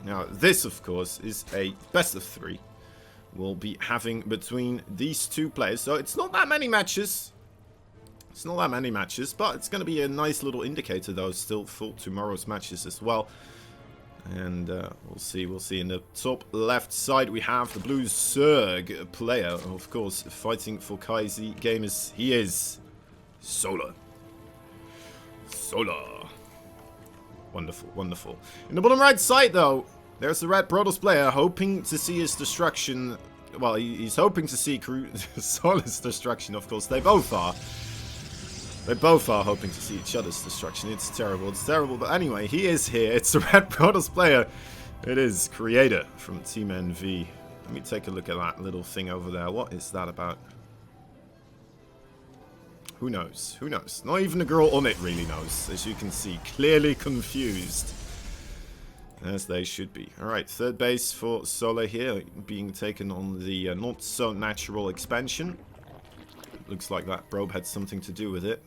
Now, this, of course, is a best of 3. We'll be having between these two players. So it's not that many matches. It's not that many matches, but it's going to be a nice little indicator, though, still for tomorrow's matches as well. And we'll see. In the top left side, we have the blue Zerg player, of course, fighting for Kaizi Gamers. He is Solar. Wonderful, wonderful. In the bottom right side, though, there's the Red Protoss player, hoping to see his destruction. Well, he's hoping to see Solar's destruction, of course. They both are. They both are hoping to see each other's destruction. It's terrible, but anyway, he is here. It's the Red Protoss player. It is Creator from Team NV. Let me take a look at that little thing over there. What is that about? Who knows? Who knows? Not even the girl on it really knows, as you can see. Clearly confused. As they should be. Alright, third base for Solar here, being taken on the not-so-natural expansion. Looks like that probe had something to do with it.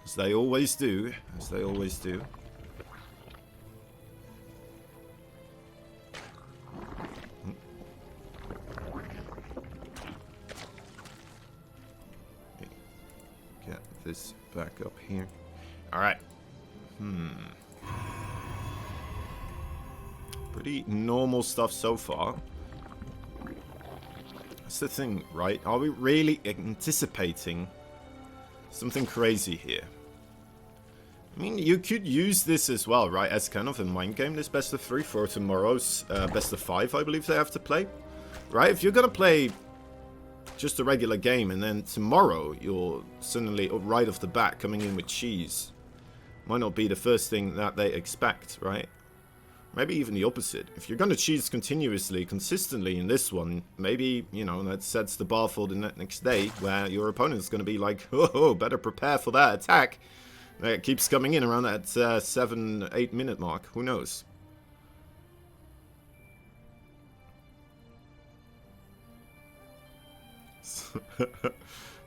As they always do. As they always do. Get this back up here. Alright. Pretty normal stuff so far. That's the thing, right? Are we really anticipating something crazy here? I mean, you could use this as well, right? As kind of a mind game, this best of 3 for tomorrow's best of 5, I believe they have to play. Right? If you're going to play just a regular game and then tomorrow you're suddenly right off the bat coming in with cheese, might not be the first thing that they expect, right? Maybe even the opposite. If you're going to cheese continuously, consistently in this one, maybe, you know, that sets the bar for the next day, where your opponent's going to be like, oh, better prepare for that attack. It keeps coming in around that 7-8 minute mark. Who knows?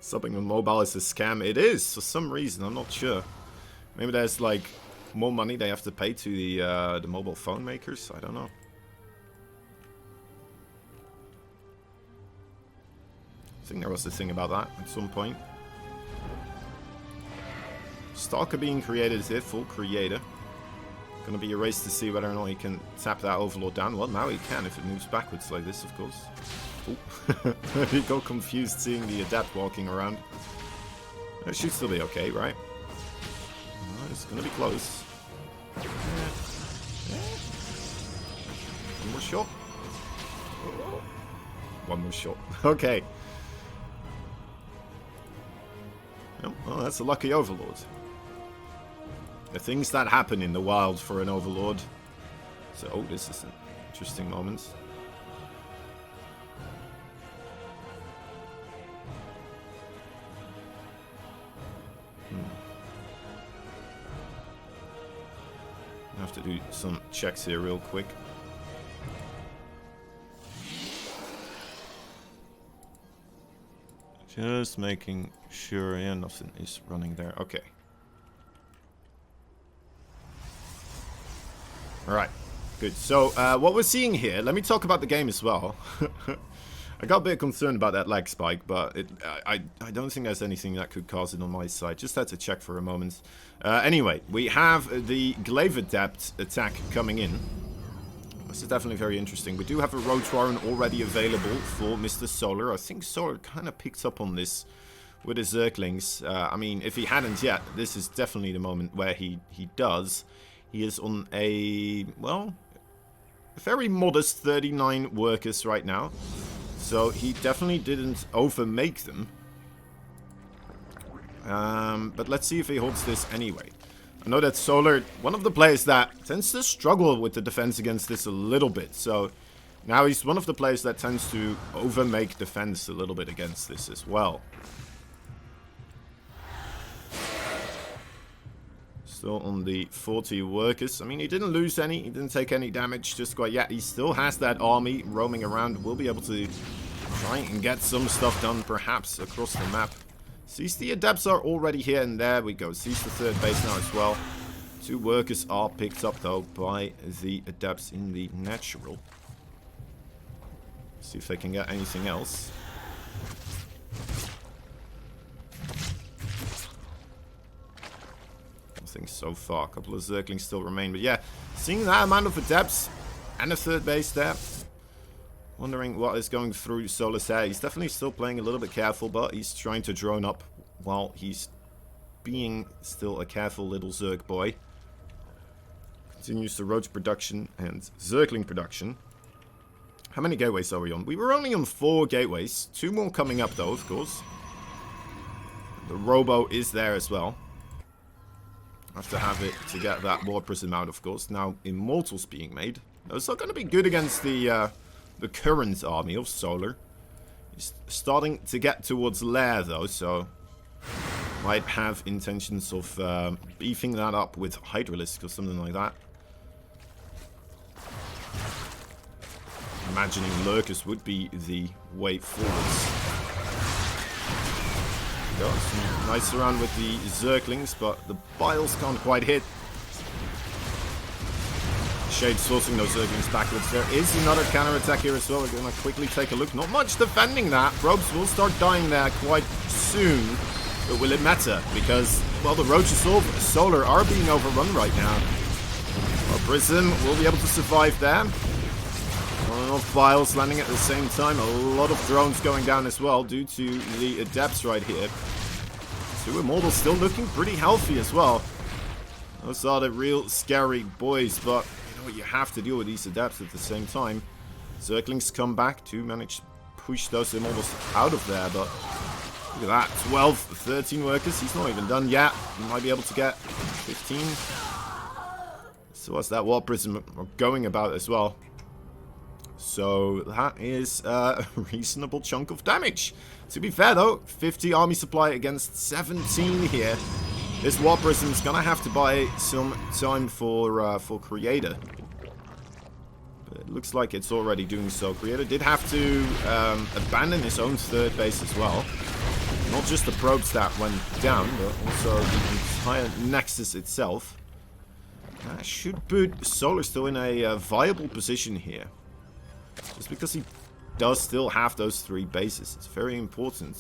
Subbing on mobile is a scam. It is, for some reason. I'm not sure. Maybe there's, like, more money they have to pay to the mobile phone makers. I don't know. I think there was a thing about that at some point. Stalker being created here, full creator. Gonna be a race to see whether or not he can tap that Overlord down. Well, now he can if it moves backwards like this, of course. Oh, he got confused seeing the Adept walking around. It should still be okay, right? It's gonna be close. One more shot. One more shot. Okay. Oh, that's a lucky Overlord. The things that happen in the wild for an Overlord. So, oh, this is an interesting moment. I have to do some checks here real quick. Just making sure, yeah, nothing is running there. Okay. Alright, good. So, what we're seeing here, let me talk about the game as well. I got a bit concerned about that lag spike, but I don't think there's anything that could cause it on my side. Just had to check for a moment. Anyway, we have the Glaive Adept attack coming in. This is definitely very interesting. We do have a Roach Warren already available for Mr. Solar. I think Solar kind of picked up on this with his Zerglings. I mean, if he hadn't yet, this is definitely the moment where he does. He is on a, well, very modest 39 workers right now. So he definitely didn't overmake them. But let's see if he holds this anyway. I know that Solar, one of the players that tends to struggle with the defense against this a little bit. So now he's one of the players that tends to overmake defense a little bit against this as well. Still on the 40 workers. I mean, he didn't lose any. He didn't take any damage just quite yet. He still has that army roaming around. We'll be able to try and get some stuff done, perhaps, across the map. Sees the Adepts are already here, and there we go. Sees the third base now as well. 2 workers are picked up though by the adepts in the natural. See if they can get anything else. Nothing so far. A couple of zerglings still remain, but yeah, seeing that amount of adepts and a 3rd base there. Wondering what is going through Solar's head. He's definitely still playing a little bit careful, but he's trying to drone up while he's being still a careful little Zerg boy. Continues the roach production and Zergling production. How many gateways are we on? We were only on 4 gateways. 2 more coming up though, of course. The Robo is there as well. Have to have it to get that War Prism out, of course. Now, Immortals being made. Those are going to be good against the current army of Solar. He's starting to get towards Lair though, so might have intentions of beefing that up with Hydralisk or something like that. Imagining Lurkers would be the way forwards. Got some nice around with the Zerglings, but the Biles can't quite hit. Shade sourcing those Zerglings backwards. There is another counter-attack here as well. We're going to quickly take a look. Not much defending that. Probes will start dying there quite soon. But will it matter? Because, well, the Roaches of Solar are being overrun right now. Well, Prism will be able to survive there. Not enough Biles landing at the same time. A lot of drones going down as well due to the Adepts right here. 2 Immortals still looking pretty healthy as well. Those are the real scary boys, but you have to deal with these Adepts at the same time. Zerglings come back to manage to push those Immortals out of there, but look at that. 12, 13 workers. He's not even done yet. He might be able to get 15. So what's that War Prism going about as well? So that is a reasonable chunk of damage. To be fair though, 50 army supply against 17 here. This War Prism is gonna have to buy some time for Creator. But it looks like it's already doing so. Creator did have to abandon his own 3rd base as well. Not just the probes that went down, but also the entire Nexus itself. That should put Solar still in a viable position here. Just because he does still have those 3 bases. It's very important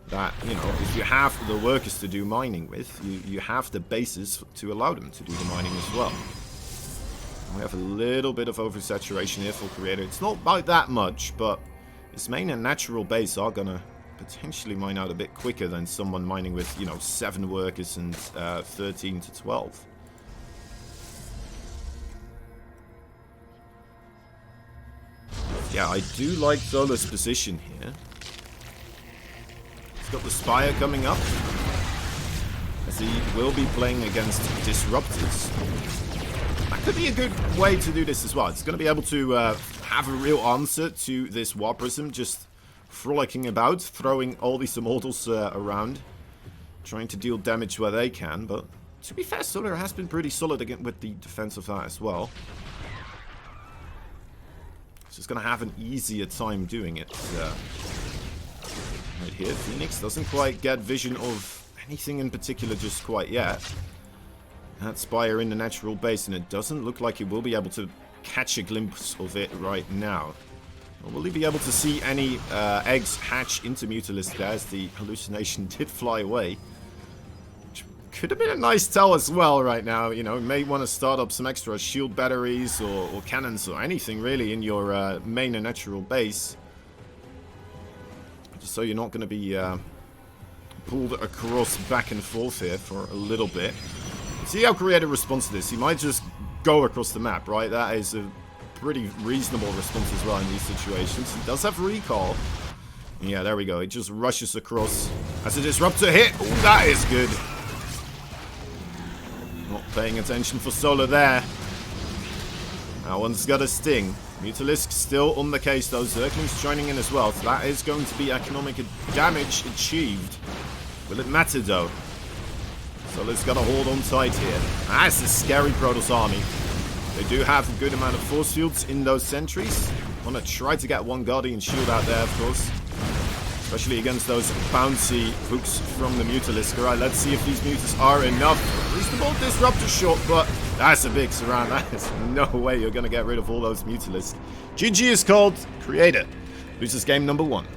that, you know, if you have the workers to do mining with, you have the bases to allow them to do the mining as well. We have a little bit of oversaturation here for Creator. It's not by that much, but his main and natural base are gonna potentially mine out a bit quicker than someone mining with, you know, 7 workers and 13 to 12. Yeah, I do like Solar's position here. He's got the Spire coming up, as he will be playing against Disruptors. That could be a good way to do this as well. It's going to be able to have a real answer to this War Prism, just frolicking about, throwing all these Immortals around, trying to deal damage where they can. But to be fair, Solar has been pretty solid again with the defense of that as well. Just going to have an easier time doing it. Right here, Phoenix doesn't quite get vision of anything in particular just quite yet. That Spire in the natural base, and it doesn't look like he will be able to catch a glimpse of it right now. Or will he be able to see any eggs hatch into Mutalisk there, as the hallucination did fly away? Which could have been a nice tell as well right now. You know, you may want to start up some extra shield batteries or cannons or anything really in your main and natural base. Just so you're not going to be pulled across back and forth here for a little bit. See how Creator responds to this. He might just go across the map, right? That is a pretty reasonable response as well in these situations. He does have recall. Yeah, there we go. He just rushes across. As a Disruptor hit. Ooh, that is good. Not paying attention for Solar there. That one's got a sting. Mutalisk still on the case though. Zergling's joining in as well. So that is going to be economic damage achieved. Will it matter though? Solar's got to hold on tight here. That's a scary Protoss army. They do have a good amount of force fields in those sentries. Want to try to get one Guardian shield out there, of course. Especially against those bouncy hooks from the Mutalisk. Alright, let's see if these Mutas are enough. Reasonable possible disruptor shot, but that's a big surround. That is no way you're going to get rid of all those Mutalisks. GG is called. Creator loses game number 1.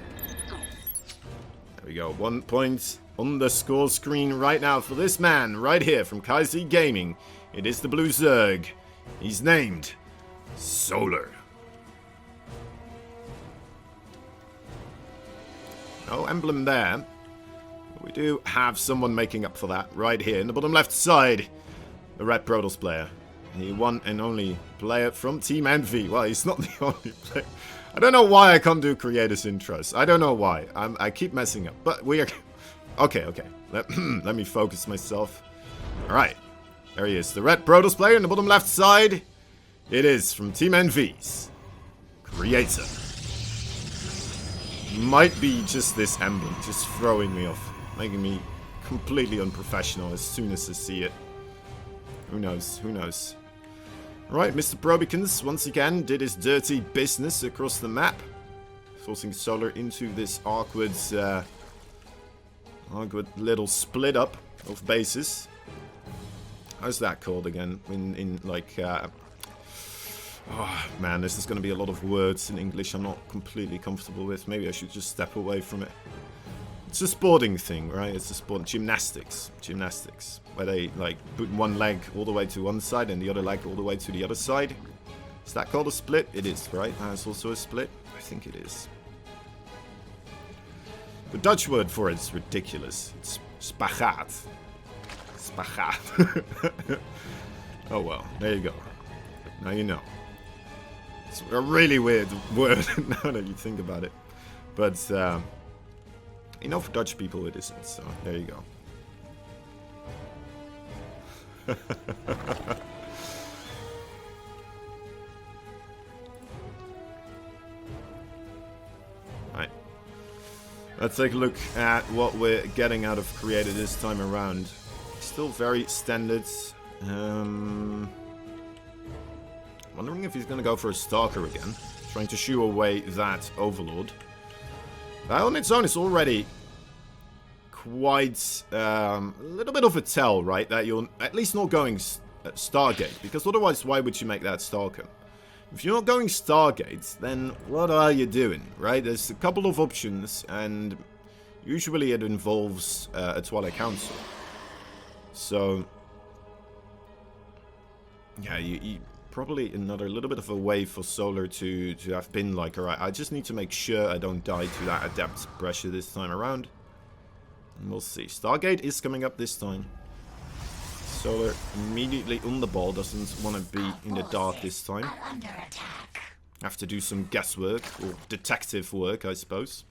There we go. 1 point on the score screen right now for this man right here from KZ Gaming. It is the Blue Zerg. He's named Solar. No emblem there. We do have someone making up for that right here in the bottom left side. The Red Protoss player. The one and only player from Team Envy. Well, he's not the only player. I don't know why I can't do creators intros. I don't know why. I keep messing up. But we are... Okay. Let me focus myself. Alright. There he is. The Red Protoss player in the bottom left side. It is from Team Envy's Creator. Might be just this emblem. Just throwing me off. Making me completely unprofessional as soon as I see it. Who knows? Who knows? Right, Mr. Probikins once again did his dirty business across the map. Forcing Solar into this awkward little split up of bases. How's that called again? In like... oh man, this is going to be a lot of words in English I'm not completely comfortable with. Maybe I should just step away from it. It's a sporting thing, right? It's a sport. Gymnastics. Where they, like, put one leg all the way to one side and the other leg all the way to the other side. Is that called a split? It is, right? That's also a split? I think it is. The Dutch word for it is ridiculous. It's spagaat. Spagaat. Oh well, there you go. Now you know. It's a really weird word now that you think about it. But, you know, for Dutch people it isn't, so there you go. Right. Let's take a look at what we're getting out of Creator this time around. Still very standard. Wondering if he's going to go for a Stalker again. Trying to shoo away that Overlord. That on its own is already quite a little bit of a tell, right? That you're at least not going Stargate. Because otherwise, why would you make that Stalker? If you're not going Stargate, then what are you doing, right? There's a couple of options, and usually it involves a Twilight Council. So, yeah, you probably another little bit of a way for Solar to have been like, alright, I just need to make sure I don't die to that Adept pressure this time around. And we'll see. Stargate is coming up this time. Solar immediately on the ball, doesn't want to be in the dark this time. Have to do some guesswork, or detective work, I suppose.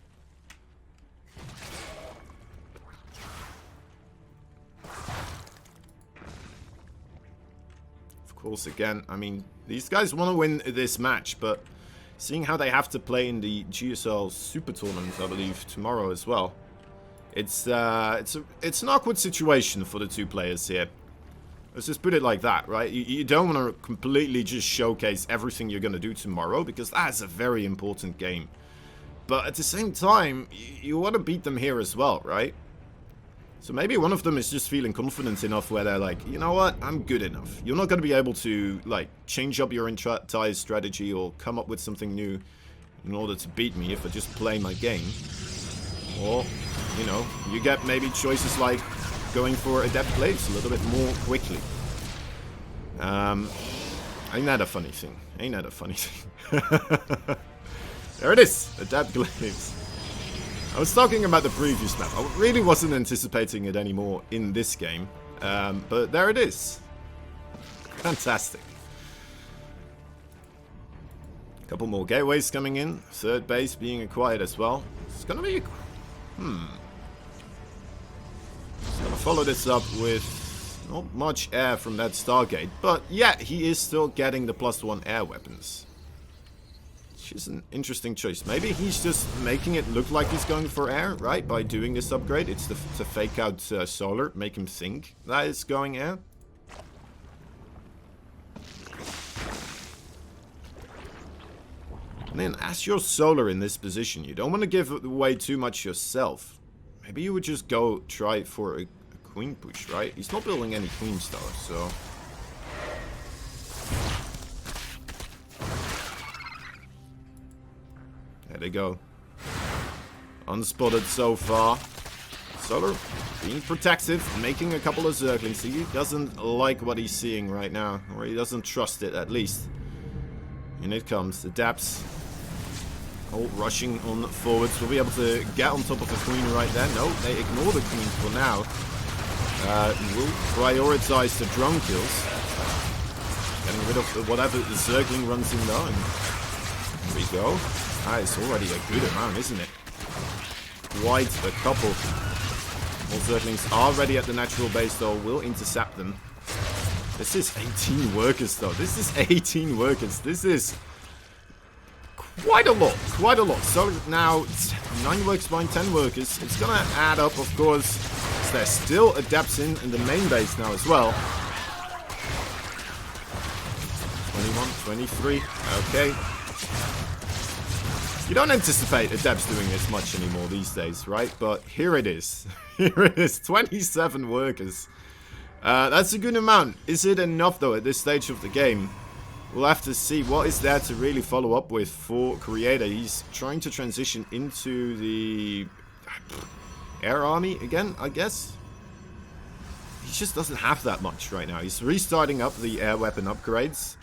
Of course, again, I mean, these guys want to win this match, but seeing how they have to play in the GSL Super Tournament, I believe, tomorrow as well, it's an awkward situation for the two players here. Let's just put it like that, right? You don't want to completely just showcase everything you're going to do tomorrow, because that's a very important game. But at the same time, you want to beat them here as well, right? So maybe one of them is just feeling confident enough where they're like, you know what, I'm good enough. You're not going to be able to, like, change up your entire strategy or come up with something new in order to beat me if I just play my game. Or, you know, you get maybe choices like going for Adept Blades a little bit more quickly. Ain't that a funny thing? Ain't that a funny thing? There it is, Adept Blades. I was talking about the previous map. I really wasn't anticipating it anymore in this game. But there it is. Fantastic. A couple more gateways coming in. Third base being acquired as well. It's gonna be... Just gonna follow this up with not much air from that Stargate. But yeah, he is still getting the +1 air weapons. Which is an interesting choice. Maybe he's just making it look like he's going for air, right? By doing this upgrade. It's to fake out Solar, make him think that it's going air. And then as your Solar in this position, you don't want to give away too much yourself. Maybe you would just go try for a queen push, right? He's not building any queens though, so... There they go. Unspotted so far. Solar being protective, making a couple of zerglings. He doesn't like what he's seeing right now, or he doesn't trust it at least. And it comes, the Daps. All rushing on forwards. We'll be able to get on top of the queen right there. No, they ignore the queen for now. We'll prioritize the drone kills. Getting rid of whatever the zergling runs in line. Here we go. It's already a good amount, isn't it? Quite a couple. All zerglings are ready at the natural base though. We'll intercept them. This is 18 workers though. This is 18 workers. This is... quite a lot, quite a lot. So now, 9 workers behind 10 workers. It's gonna add up, of course. There's still adepts in the main base now as well. 21, 23, okay. You don't anticipate adepts doing this much anymore these days, right? But here it is. Here it is, 27 workers. That's a good amount. Is it enough though at this stage of the game? We'll have to see what is there to really follow up with for Creator. He's trying to transition into the air army again, I guess. He just doesn't have that much right now. He's restarting up the air weapon upgrades.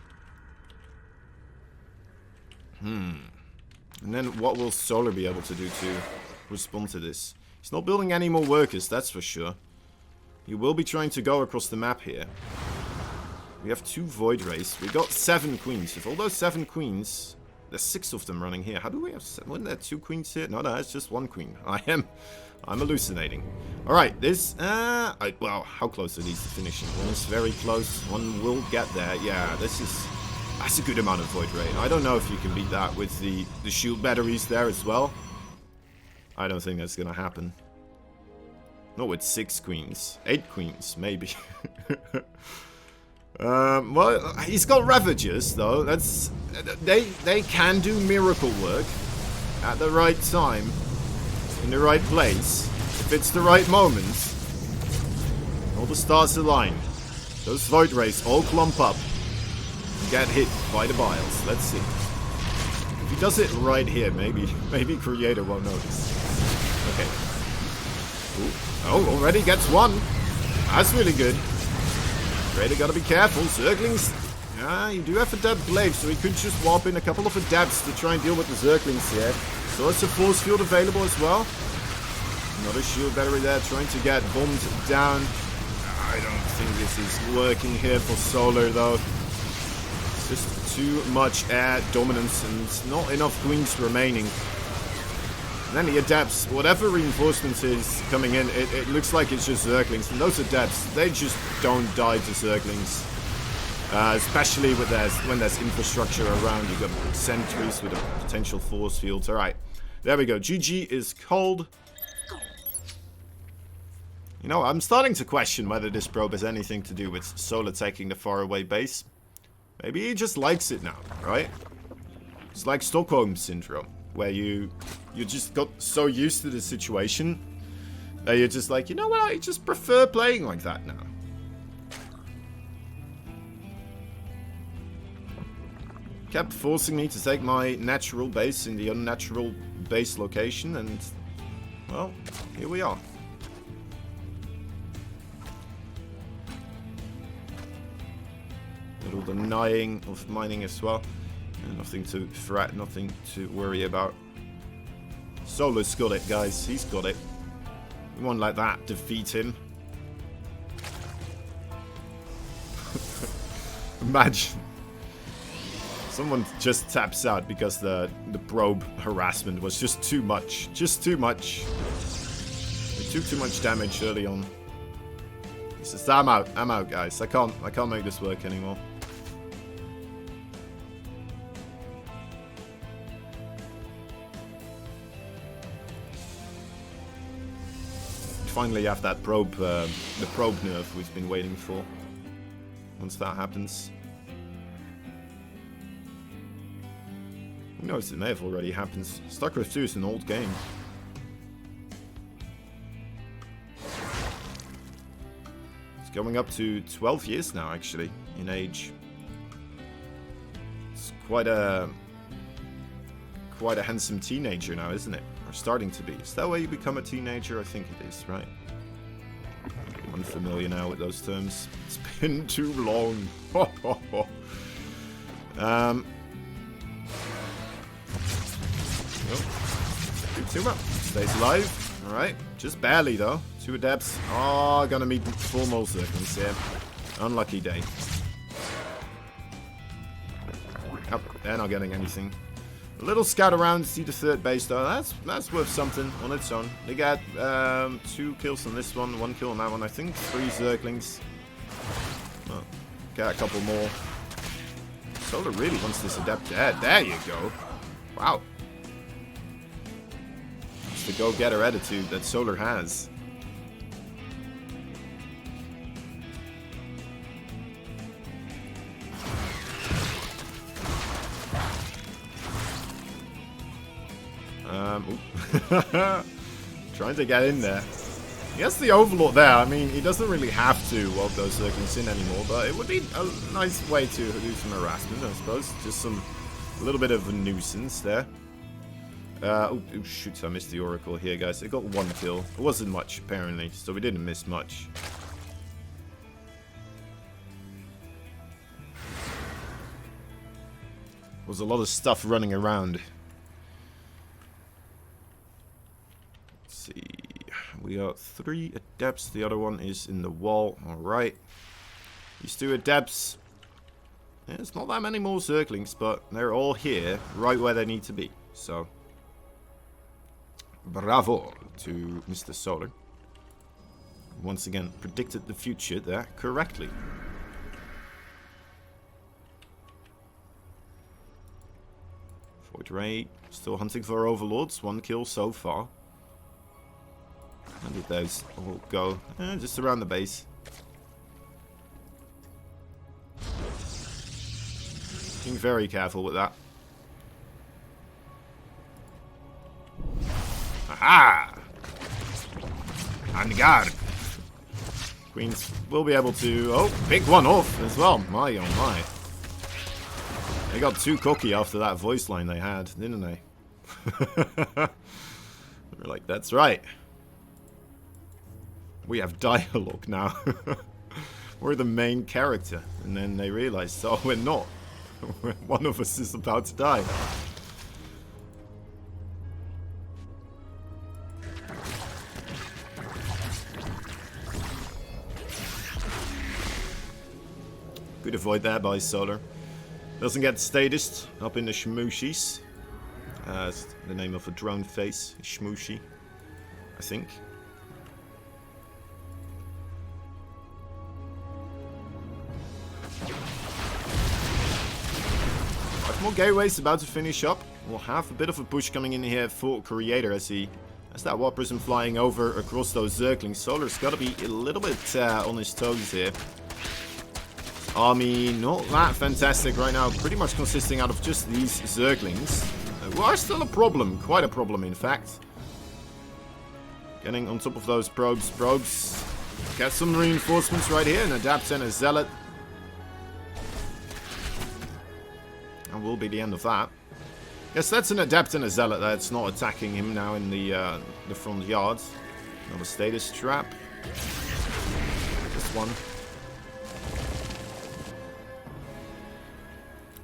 And then what will Solar be able to do to respond to this? He's not building any more workers, that's for sure. He will be trying to go across the map here. We have 2 Void Rays. We got 7 queens. If all those 7 queens... There's 6 of them running here. How do we have 7? Weren't there 2 queens here? No, it's just 1 queen. I'm hallucinating. Alright, this... well, how close are these to finishing? One is very close. One will get there. Yeah, this is... That's a good amount of Void Ray. I don't know if you can beat that with the shield batteries there as well. I don't think that's gonna happen. Not with 6 queens. 8 queens, maybe. Well, he's got Ravagers, though. That's... They can do miracle work at the right time. In the right place. If it's the right moment. All the stars align. Those Void Rays all clump up. Get hit by the biles. Let's see. If he does it right here, maybe Creator won't notice. Okay. Ooh. Oh, already gets 1. That's really good. Creator gotta be careful. Zerglings. Yeah, you do have Adept Glaive, so he could just warp in a couple of Adepts to try and deal with the Zerglings here. So it's a force field available as well. Another shield battery there trying to get bombed down. I don't think this is working here for Solar though. Just too much air dominance and not enough queens remaining. And then the Adepts, whatever reinforcements is coming in, it looks like it's just Zerglings. And those Adepts, they just don't die to Zerglings. Especially with when there's infrastructure around. You've got sentries with a potential force fields. Alright, there we go. GG is cold. You know, I'm starting to question whether this probe has anything to do with Solar taking the faraway base. Maybe he just likes it now, right? It's like Stockholm Syndrome, where you just got so used to the situation that you're just like, you know what, I just prefer playing like that now. Kept forcing me to take my natural base in the unnatural base location, and, well, here we are. Little denying of mining as well. And nothing to threat, nothing to worry about. Solar's got it, guys. He's got it. We won't let that defeat him. Imagine. Someone just taps out because the probe harassment was just too much. Just too much. It took too much damage early on. He says, I'm out, guys. I can't make this work anymore. Finally have that probe, the probe nerf we've been waiting for. Once that happens. Who knows, it may have already happened. StarCraft 2 is an old game. going up to 12 years now, actually, in age. It's quite a handsome teenager now, isn't it? Or starting to be. Is that where you become a teenager? I think it is, right? I'm unfamiliar now with those terms. It's been too long. Tuma stays alive. Alright. Just barely, though. 2 adepts. Oh, gonna meet full mole circles here. Unlucky day. Oh, they're not getting anything. A little scout around to see the 3rd base, though. That's worth something on its own. They got 2 kills on this one, 1 kill on that one. I think 3 zerglings. Oh, got a couple more. Solar really wants this adept dead. There you go. Wow. It's the go-getter attitude that Solar has. Trying to get in there. He has the Overlord there. I mean, he doesn't really have to walk those circles in anymore, but it would be a nice way to do some harassment, I suppose. Just a little bit of a nuisance there. Oh, shoot, I missed the Oracle here, guys. It got 1 kill. It wasn't much, apparently, so we didn't miss much. There was a lot of stuff running around. We got 3 adepts. The other one is in the wall. Alright. These 2 adepts. Yeah, it's not that many more zerglings, but they're all here, right where they need to be. So, bravo to Mr. Solar. Once again, predicted the future there correctly. Void Ray still hunting for overlords. 1 kill so far. How did those all go? Just around the base. Being very careful with that. Aha! On guard. Queens will be able to... Oh, pick one off as well. My, oh my. They got too cocky after that voice line they had, didn't they? They're like, that's right. We have dialogue now. We're the main character. And then they realized, oh, we're not. One of us is about to die. Good avoid there by Solar. Doesn't get statist up in the Shmooshis. It's the name of a drone face. Shmooshi, I think. 5 more gateways about to finish up. We'll have a bit of a push coming in here for Creator as that Warp Prism flying over across those Zerglings. Solar's got to be a little bit on his toes here. Army not that fantastic right now, pretty much consisting out of just these Zerglings. Who are still a problem, quite a problem in fact. Getting on top of those probes. Get some reinforcements right here, an Adapt and a Zealot. That will be the end of that. Guess that's an Adept and a Zealot that's not attacking him now in the front yard. Another status trap. Just one.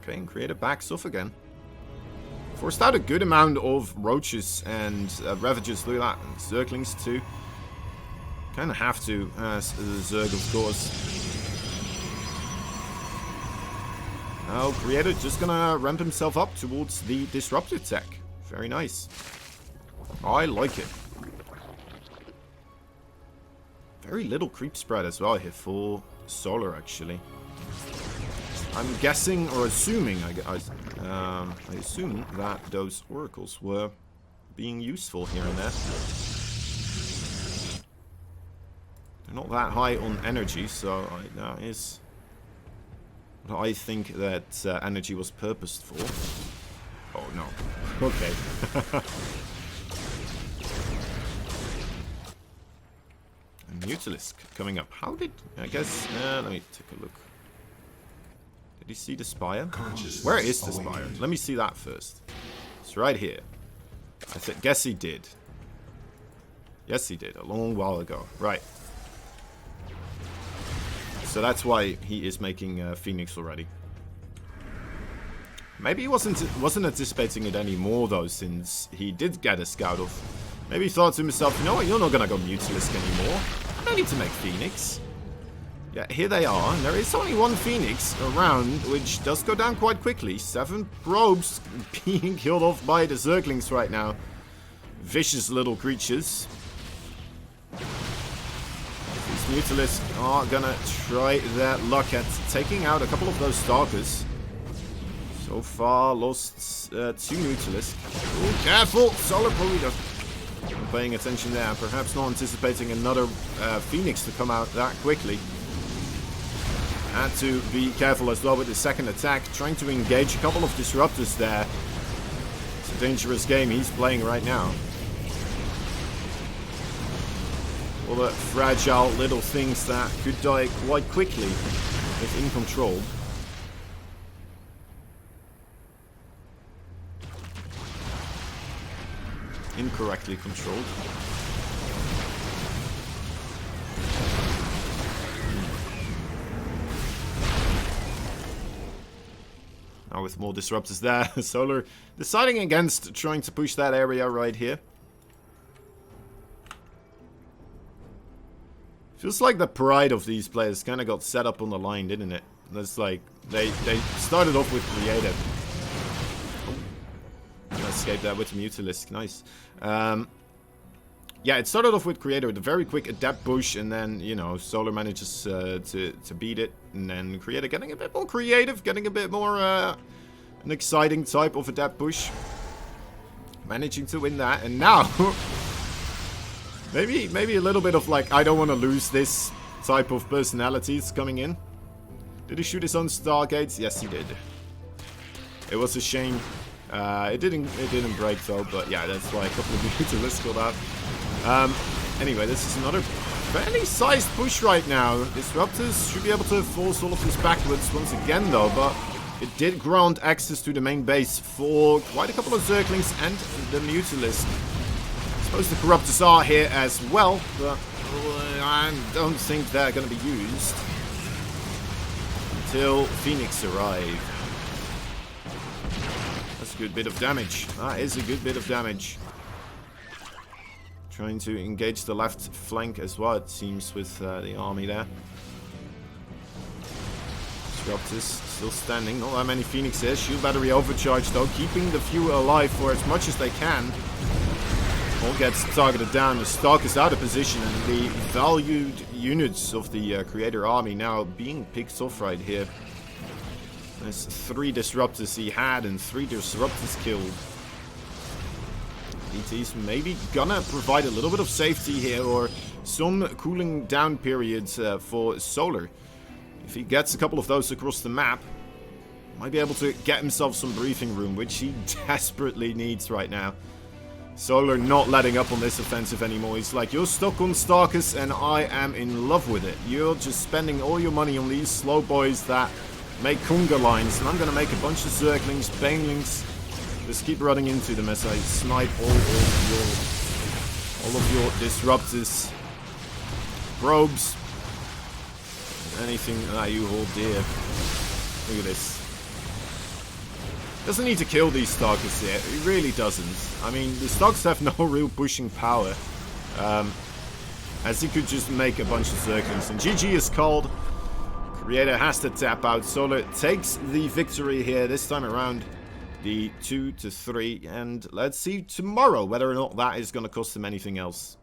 Okay, and Creator backs off again. Forced out a good amount of Roaches and Ravagers through that. And Zerglings too. Kind of have to, as the Zerg of course. Now, Creator just gonna ramp himself up towards the Disruptor tech. Very nice. I like it. Very little creep spread as well here for Solar, actually. I'm guessing, or assuming, I assume that those Oracles were being useful here and there. They're not that high on energy, so that is what I think that energy was purposed for. Oh no. Okay. Mutalisk coming up. How did... I guess... let me take a look. Did he see the spire? Where is the spire? Let me see that first. It's right here. I guess he did. Yes, he did. A long while ago. Right. So that's why he is making Phoenix already. Maybe he wasn't anticipating it anymore, though, since he did get a scout off. Maybe he thought to himself, you know what, you're not going to go Mutalisk anymore. I don't need to make Phoenix. Yeah, here they are. And there is only one Phoenix around, which does go down quite quickly. 7 probes being killed off by the Zerglings right now. Vicious little creatures. These Mutalisks are going to try their luck at taking out a couple of those Stalkers. So far, lost 2 Mutalisks. Ooh, careful! Solar probably does. I'm paying attention there. Perhaps not anticipating another Phoenix to come out that quickly. Had to be careful as well with the second attack. Trying to engage a couple of Disruptors there. It's a dangerous game he's playing right now. All the fragile little things that could die quite quickly if in control. Incorrectly controlled. Now with more Disruptors there, Solar deciding against trying to push that area right here. Feels like the pride of these players kind of got set up on the line, didn't it? It's like, they started off with Creative. Escape that with Mutalisk, nice. Yeah, it started off with Creator with a very quick Adept push, and then, you know, Solar manages to beat it, and then Creator getting a bit more creative, getting a bit more an exciting type of Adept push. Managing to win that, and now maybe a little bit of like, I don't want to lose this type of personalities coming in. Did he shoot his own Stargates? Yes, he did. It was a shame. It didn't break though, but yeah, that's why a couple of Mutalisks got out. Anyway, this is another fairly sized push right now. Disruptors should be able to force all of this backwards once again though, but it did grant access to the main base for quite a couple of Zerglings and the Mutalisk. I suppose the Corruptors are here as well, but I don't think they're going to be used until Phoenix arrive. That's a good bit of damage. That is a good bit of damage. Trying to engage the left flank as well, it seems, with the army there. Disruptors still standing. Not that many Phoenixes. Shield battery overcharged though, keeping the few alive for as much as they can. All gets targeted down. The Stalk is out of position, and the valued units of the Creator army now being picked off right here. There's 3 Disruptors he had and 3 Disruptors killed. DT's maybe gonna provide a little bit of safety here, or some cooling down periods for Solar. If he gets a couple of those across the map, might be able to get himself some breathing room, which he desperately needs right now. Solar not letting up on this offensive anymore. He's like, you're stuck on Stalkers and I am in love with it. You're just spending all your money on these slow boys that make conga lines, and I'm going to make a bunch of Zerglings, Banelings. Just keep running into them as I snipe all of your Disruptors, probes, anything that you hold dear. Look at this. Doesn't need to kill these Stalkers here. He really doesn't. I mean, the Stalkers have no real pushing power. As he could just make a bunch of Zerglings. And GG is called. Creator has to tap out. Solar takes the victory here this time around. The 2-3. And let's see tomorrow whether or not that is going to cost him anything else.